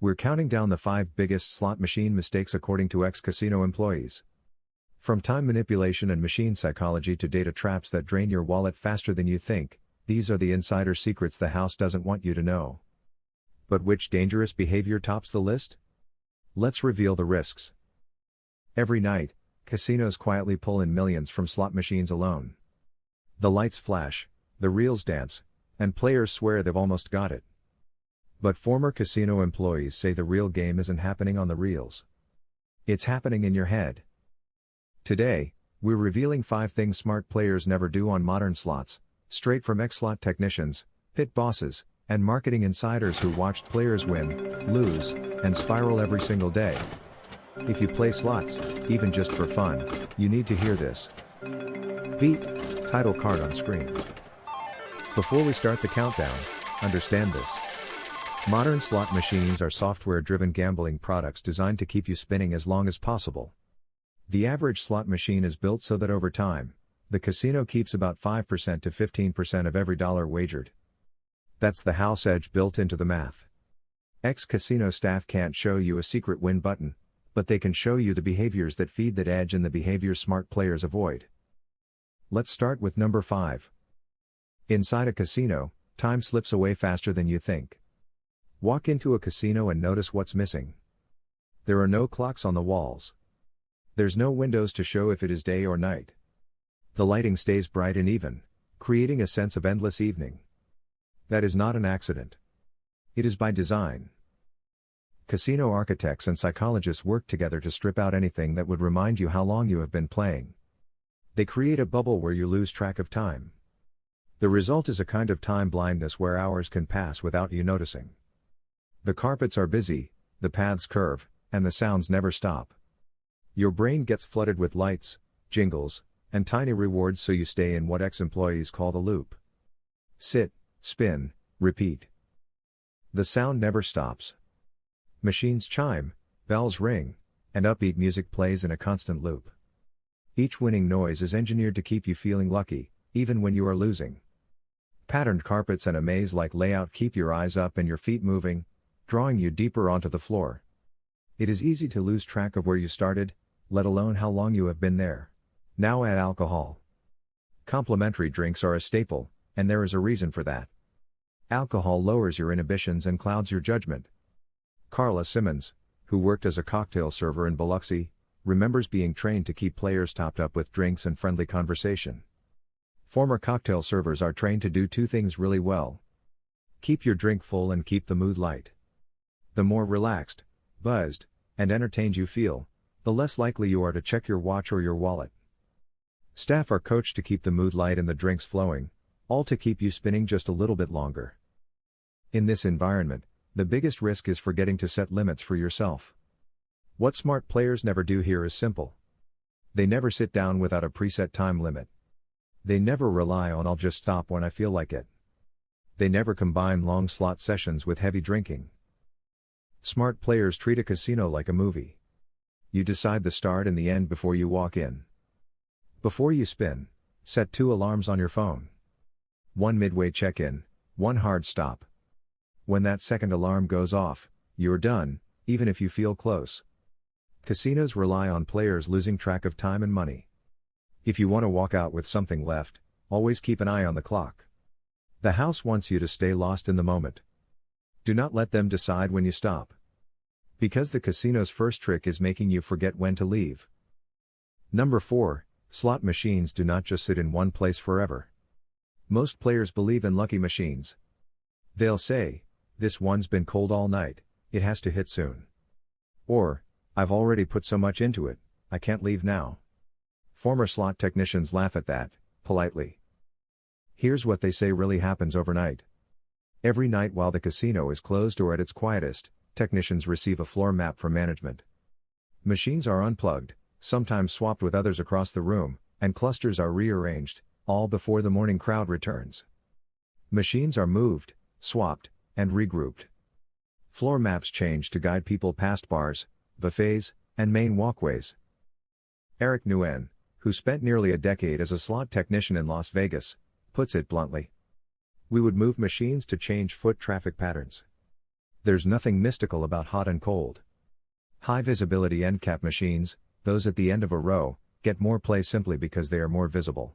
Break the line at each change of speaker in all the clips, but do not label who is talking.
We're counting down the 5 biggest slot machine mistakes according to ex-casino employees. From time manipulation and machine psychology to data traps that drain your wallet faster than you think, these are the insider secrets the house doesn't want you to know. But which dangerous behavior tops the list? Let's reveal the risks. Every night, casinos quietly pull in millions from slot machines alone. The lights flash, the reels dance, and players swear they've almost got it. But former casino employees say the real game isn't happening on the reels. It's happening in your head. Today, we're revealing 5 things smart players never do on modern slots, straight from ex-slot technicians, pit bosses, and marketing insiders who watched players win, lose, and spiral every single day. If you play slots, even just for fun, you need to hear this. Beat, title card on screen. Before we start the countdown, understand this. Modern slot machines are software-driven gambling products designed to keep you spinning as long as possible. The average slot machine is built so that over time, the casino keeps about 5% to 15% of every dollar wagered. That's the house edge built into the math. Ex-casino staff can't show you a secret win button, but they can show you the behaviors that feed that edge and the behaviors smart players avoid. Let's start with number 5. Inside a casino, time slips away faster than you think. Walk into a casino and notice what's missing. There are no clocks on the walls. There's no windows to show if it is day or night. The lighting stays bright and even, creating a sense of endless evening. That is not an accident. It is by design. Casino architects and psychologists work together to strip out anything that would remind you how long you have been playing. They create a bubble where you lose track of time. The result is a kind of time blindness where hours can pass without you noticing. The carpets are busy, the paths curve, and the sounds never stop. Your brain gets flooded with lights, jingles, and tiny rewards, so you stay in what ex-employees call the loop. Sit, spin, repeat. The sound never stops. Machines chime, bells ring, and upbeat music plays in a constant loop. Each winning noise is engineered to keep you feeling lucky, even when you are losing. Patterned carpets and a maze-like layout keep your eyes up and your feet moving, drawing you deeper onto the floor. It is easy to lose track of where you started, let alone how long you have been there. Now add alcohol. Complimentary drinks are a staple, and there is a reason for that. Alcohol lowers your inhibitions and clouds your judgment. Carla Simmons, who worked as a cocktail server in Biloxi, remembers being trained to keep players topped up with drinks and friendly conversation. Former cocktail servers are trained to do 2 things really well. Keep your drink full and keep the mood light. The more relaxed, buzzed, and entertained you feel, the less likely you are to check your watch or your wallet. Staff are coached to keep the mood light and the drinks flowing, all to keep you spinning just a little bit longer. In this environment, the biggest risk is forgetting to set limits for yourself. What smart players never do here is simple. They never sit down without a preset time limit. They never rely on "I'll just stop when I feel like it." They never combine long slot sessions with heavy drinking. Smart players treat a casino like a movie. You decide the start and the end before you walk in. Before you spin, set 2 alarms on your phone. 1 midway check-in, 1 hard stop. When that second alarm goes off, you're done, even if you feel close. Casinos rely on players losing track of time and money. If you want to walk out with something left, always keep an eye on the clock. The house wants you to stay lost in the moment. Do not let them decide when you stop. Because the casino's first trick is making you forget when to leave. Number 4, slot machines do not just sit in one place forever. Most players believe in lucky machines. They'll say, "This one's been cold all night, it has to hit soon." Or, "I've already put so much into it, I can't leave now." Former slot technicians laugh at that, politely. Here's what they say really happens overnight. Every night while the casino is closed or at its quietest, technicians receive a floor map from management. Machines are unplugged, sometimes swapped with others across the room, and clusters are rearranged, all before the morning crowd returns. Machines are moved, swapped, and regrouped. Floor maps change to guide people past bars, buffets, and main walkways. Eric Nguyen, who spent nearly a decade as a slot technician in Las Vegas, puts it bluntly. "We would move machines to change foot traffic patterns. There's nothing mystical about hot and cold. High visibility end cap machines, those at the end of a row, get more play simply because they are more visible.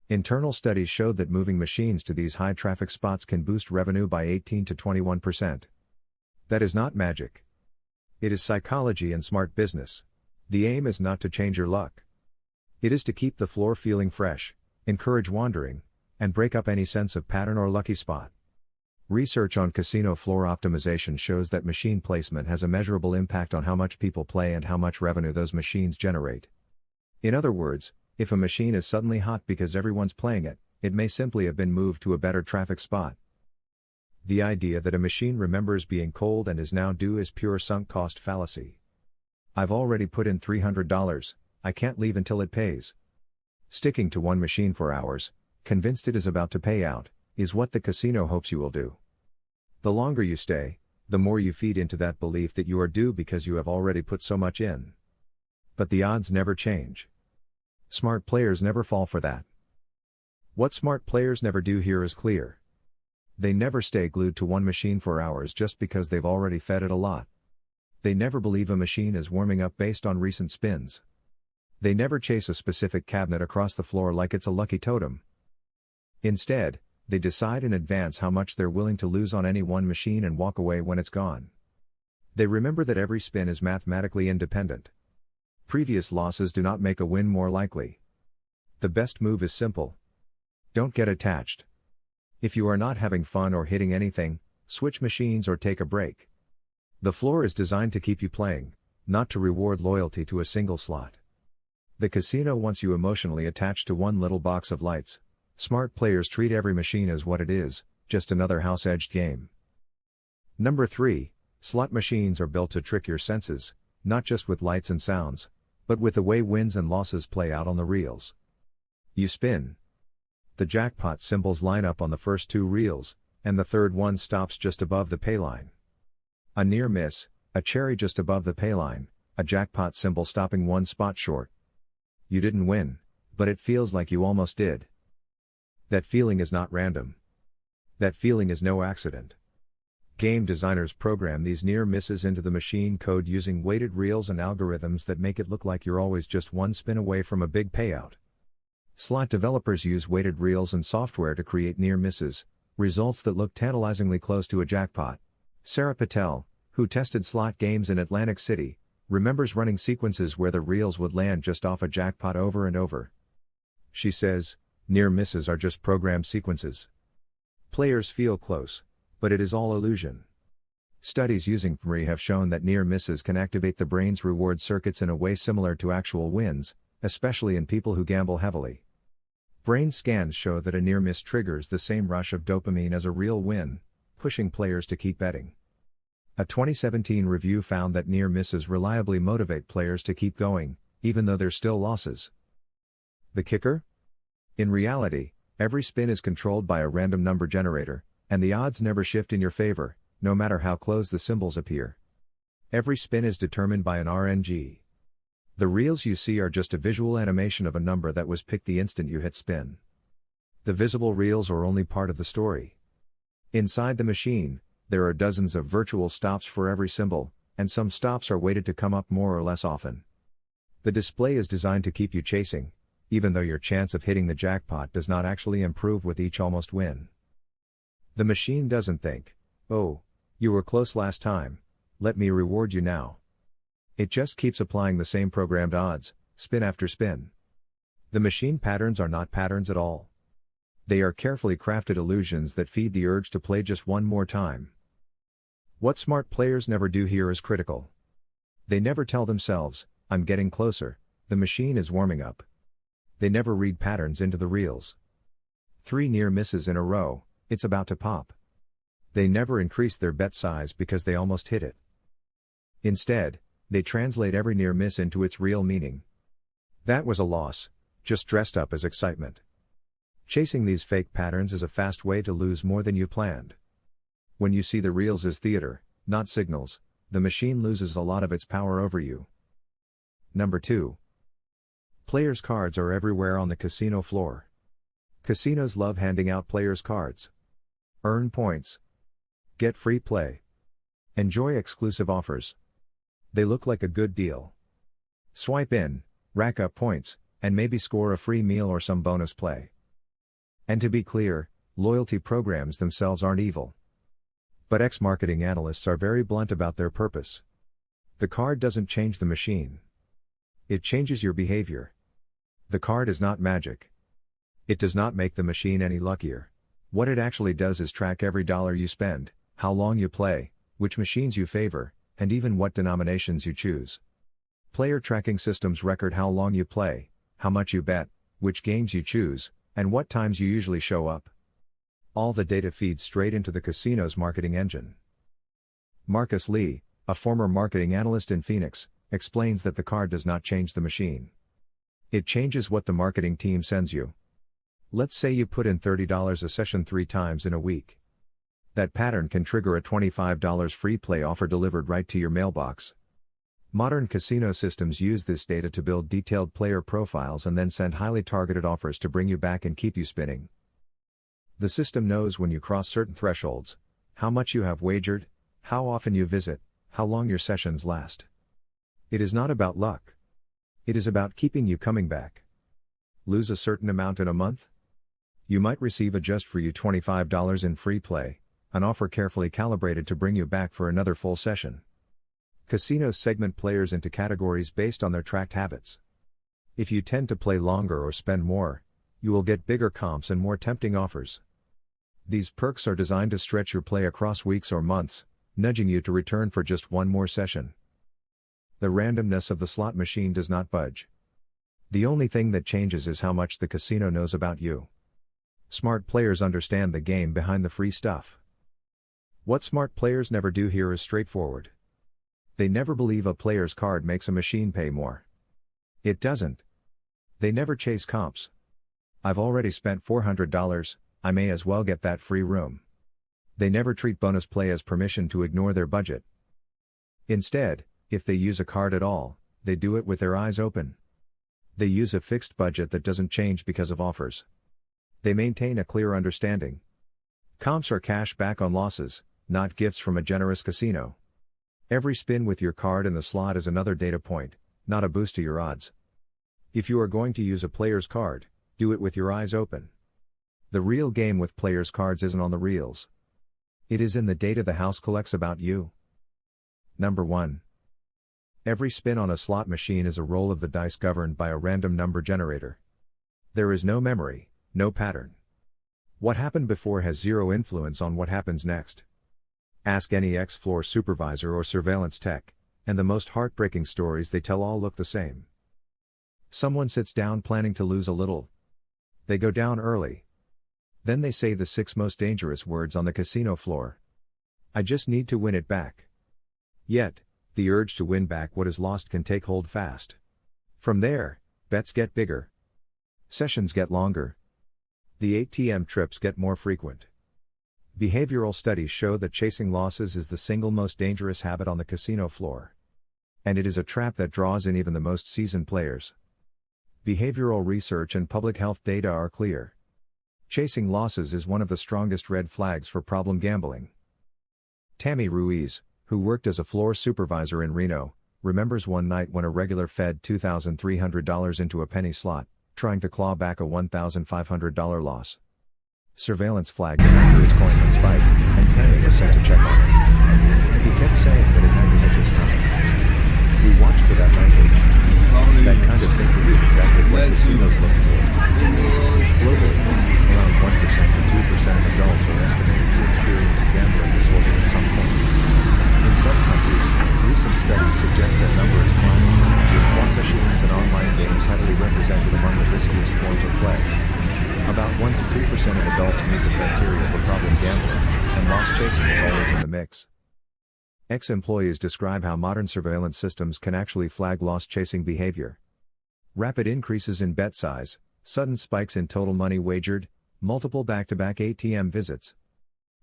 Internal studies showed that moving machines to these high traffic spots can boost revenue by 18 to 21%. That is not magic. It is psychology and smart business. The aim is not to change your luck. It is to keep the floor feeling fresh, encourage wandering, and break up any sense of pattern or lucky spot. Research on casino floor optimization shows that machine placement has a measurable impact on how much people play and how much revenue those machines generate. In other words, if a machine is suddenly hot because everyone's playing it, it may simply have been moved to a better traffic spot. The idea that a machine remembers being cold and is now due is pure sunk cost fallacy. I've already put in $300, I can't leave until it pays. Sticking to one machine for hours, convinced it is about to pay out, is what the casino hopes you will do. The longer you stay, the more you feed into that belief that you are due because you have already put so much in. But the odds never change. Smart players never fall for that. What smart players never do here is clear. They never stay glued to one machine for hours just because they've already fed it a lot. They never believe a machine is warming up based on recent spins. They never chase a specific cabinet across the floor like it's a lucky totem. Instead, they decide in advance how much they're willing to lose on any one machine and walk away when it's gone. They remember that every spin is mathematically independent. Previous losses do not make a win more likely. The best move is simple. Don't get attached. If you are not having fun or hitting anything, switch machines or take a break. The floor is designed to keep you playing, not to reward loyalty to a single slot. The casino wants you emotionally attached to one little box of lights. Smart players treat every machine as what it is, just another house-edged game. Number 3, slot machines are built to trick your senses, not just with lights and sounds, but with the way wins and losses play out on the reels. You spin. The jackpot symbols line up on the first 2 reels, and the third one stops just above the payline. A near miss, a cherry just above the payline, a jackpot symbol stopping 1 spot short. You didn't win, but it feels like you almost did. That feeling is not random. That feeling is no accident. Game designers program these near misses into the machine code using weighted reels and algorithms that make it look like you're always just one spin away from a big payout. Slot developers use weighted reels and software to create near misses, results that look tantalizingly close to a jackpot. Sarah Patel, who tested slot games in Atlantic City, remembers running sequences where the reels would land just off a jackpot over and over. She says, near misses are just programmed sequences. Players feel close, but it is all illusion. Studies using fMRI have shown that near misses can activate the brain's reward circuits in a way similar to actual wins, especially in people who gamble heavily. Brain scans show that a near miss triggers the same rush of dopamine as a real win, pushing players to keep betting. A 2017 review found that near misses reliably motivate players to keep going, even though there's still losses. The kicker? In reality, every spin is controlled by a random number generator, and the odds never shift in your favor, no matter how close the symbols appear. Every spin is determined by an RNG. The reels you see are just a visual animation of a number that was picked the instant you hit spin. The visible reels are only part of the story. Inside the machine, there are dozens of virtual stops for every symbol, and some stops are weighted to come up more or less often. The display is designed to keep you chasing, even though your chance of hitting the jackpot does not actually improve with each almost win. The machine doesn't think, oh, you were close last time, let me reward you now. It just keeps applying the same programmed odds, spin after spin. The machine patterns are not patterns at all. They are carefully crafted illusions that feed the urge to play just one more time. What smart players never do here is critical. They never tell themselves, I'm getting closer, the machine is warming up. They never read patterns into the reels. 3 near misses in a row, it's about to pop. They never increase their bet size because they almost hit it. Instead, they translate every near miss into its real meaning. That was a loss, just dressed up as excitement. Chasing these fake patterns is a fast way to lose more than you planned. When you see the reels as theater, not signals, the machine loses a lot of its power over you. Number 2. Players' cards are everywhere on the casino floor. Casinos love handing out players' cards. Earn points. Get free play. Enjoy exclusive offers. They look like a good deal. Swipe in, rack up points, and maybe score a free meal or some bonus play. And to be clear, loyalty programs themselves aren't evil. But ex-marketing analysts are very blunt about their purpose. The card doesn't change the machine. It changes your behavior. The card is not magic. It does not make the machine any luckier. What it actually does is track every dollar you spend, how long you play, which machines you favor, and even what denominations you choose. Player tracking systems record how long you play, how much you bet, which games you choose, and what times you usually show up. All the data feeds straight into the casino's marketing engine. Marcus Lee, a former marketing analyst in Phoenix, explains that the card does not change the machine. It changes what the marketing team sends you. Let's say you put in $30 a session 3 times in a week. That pattern can trigger a $25 free play offer delivered right to your mailbox. Modern casino systems use this data to build detailed player profiles and then send highly targeted offers to bring you back and keep you spinning. The system knows when you cross certain thresholds, how much you have wagered, how often you visit, how long your sessions last. It is not about luck. It is about keeping you coming back. Lose a certain amount in a month? You might receive a just for you $25 in free play, an offer carefully calibrated to bring you back for another full session. Casinos segment players into categories based on their tracked habits. If you tend to play longer or spend more, you will get bigger comps and more tempting offers. These perks are designed to stretch your play across weeks or months, nudging you to return for just one more session. The randomness of the slot machine does not budge. The only thing that changes is how much the casino knows about you. Smart players understand the game behind the free stuff. What smart players never do here is straightforward. They never believe a player's card makes a machine pay more. It doesn't. They never chase comps. I've already spent $400, I may as well get that free room. They never treat bonus play as permission to ignore their budget. Instead, if they use a card at all, they do it with their eyes open. They use a fixed budget that doesn't change because of offers. They maintain a clear understanding. Comps are cash back on losses, not gifts from a generous casino. Every spin with your card in the slot is another data point, not a boost to your odds. If you are going to use a player's card, do it with your eyes open. The real game with players' cards isn't on the reels. It is in the data the house collects about you. Number 1. Every spin on a slot machine is a roll of the dice governed by a random number generator. There is no memory, no pattern. What happened before has zero influence on what happens next. Ask any ex-floor supervisor or surveillance tech, and the most heartbreaking stories they tell all look the same. Someone sits down planning to lose a little. They go down early. Then they say the 6 most dangerous words on the casino floor. I just need to win it back. Yet, the urge to win back what is lost can take hold fast. From there, bets get bigger. Sessions get longer. The ATM trips get more frequent. Behavioral studies show that chasing losses is the single most dangerous habit on the casino floor. And it is a trap that draws in even the most seasoned players. Behavioral research and public health data are clear. Chasing losses is one of the strongest red flags for problem gambling. Tammy Ruiz, who worked as a floor supervisor in Reno, remembers one night when a regular fed $2,300 into a penny slot, trying to claw back a $1,500 loss. Surveillance flagged him after his coin had spiked, and Tammy was sent to check on it. He kept saying that it had to hit this time. We watched for that language. That kind of thinking is exactly what casinos look for. Globally, around 1% to 2% of adults are estimated to experience a gambling disorder at some point. In some countries, recent studies suggest that number is climbing, with slot machines and online games heavily represented among the riskiest forms of play. About 1 to 3% of adults meet the criteria for problem gambling, and loss chasing is always in the mix. Ex-employees describe how modern surveillance systems can actually flag loss-chasing behavior. Rapid increases in bet size, sudden spikes in total money wagered, multiple back-to-back ATM visits.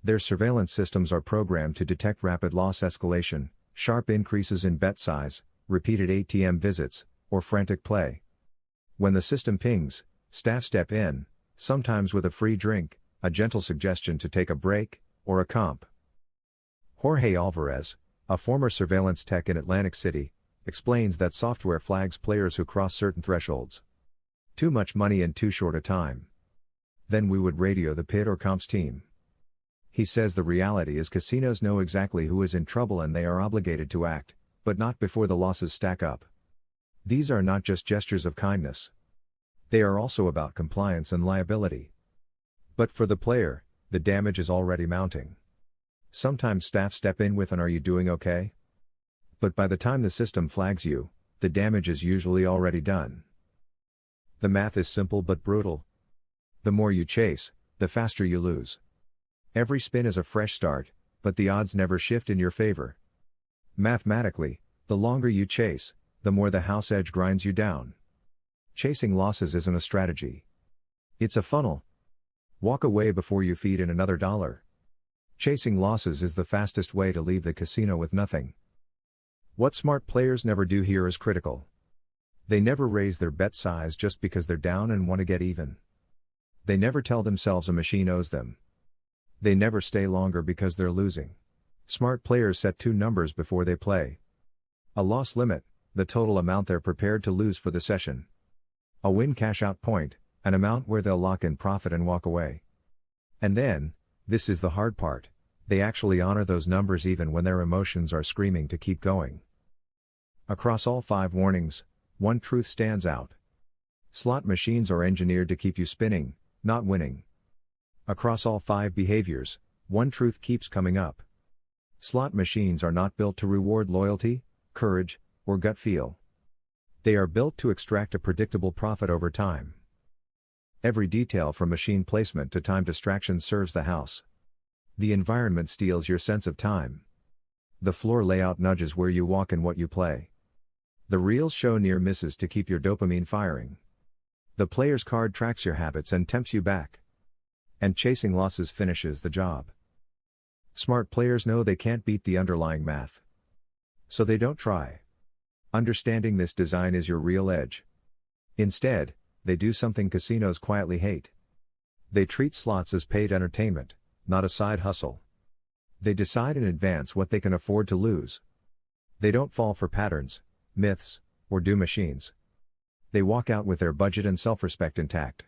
Their surveillance systems are programmed to detect rapid loss escalation, sharp increases in bet size, repeated ATM visits, or frantic play. When the system pings, staff step in, sometimes with a free drink, a gentle suggestion to take a break, or a comp. Jorge Alvarez, A former surveillance tech in Atlantic City explains that software flags players who cross certain thresholds. Too much money in too short a time. Then we would radio the pit or comps team. He says the reality is casinos know exactly who is in trouble and they are obligated to act, but not before the losses stack up. These are not just gestures of kindness. They are also about compliance and liability. But for the player, the damage is already mounting. Sometimes staff step in with an "Are you doing okay?" But by the time the system flags you, the damage is usually already done. The math is simple but brutal. The more you chase, the faster you lose. Every spin is a fresh start, but the odds never shift in your favor. Mathematically, the longer you chase, the more the house edge grinds you down. Chasing losses isn't a strategy. It's a funnel. Walk away before you feed in another dollar. Chasing losses is the fastest way to leave the casino with nothing. What smart players never do here is critical. They never raise their bet size just because they're down and want to get even. They never tell themselves a machine owes them. They never stay longer because they're losing. Smart players set two numbers before they play. A loss limit, the total amount they're prepared to lose for the session. A win cash out point, an amount where they'll lock in profit and walk away. And then, this is the hard part, they actually honor those numbers even when their emotions are screaming to keep going. Across all 5 warnings, one truth stands out. Slot machines are engineered to keep you spinning, not winning. Across all 5 behaviors, one truth keeps coming up. Slot machines are not built to reward loyalty, courage, or gut feel. They are built to extract a predictable profit over time. Every detail from machine placement to time distraction serves the house. The environment steals your sense of time. The floor layout nudges where you walk and what you play. The reels show near misses to keep your dopamine firing. The player's card tracks your habits and tempts you back. And chasing losses finishes the job. Smart players know they can't beat the underlying math. So they don't try. Understanding this design is your real edge. Instead, they do something casinos quietly hate. They treat slots as paid entertainment, not a side hustle. They decide in advance what they can afford to lose. They don't fall for patterns, myths, or do machines. They walk out with their budget and self-respect intact.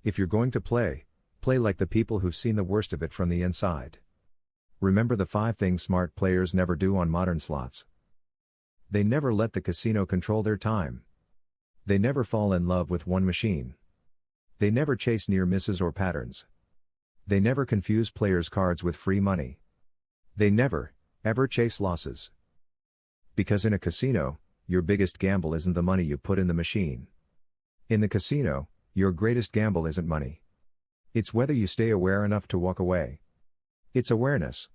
If you're going to play, play like the people who've seen the worst of it from the inside. Remember the 5 things smart players never do on modern slots. They never let the casino control their time. They never fall in love with one machine. They never chase near misses or patterns. They never confuse players' cards with free money. They never, ever chase losses. Because in a casino, your biggest gamble isn't the money you put in the machine. In the casino, your greatest gamble isn't money. It's whether you stay aware enough to walk away. It's awareness.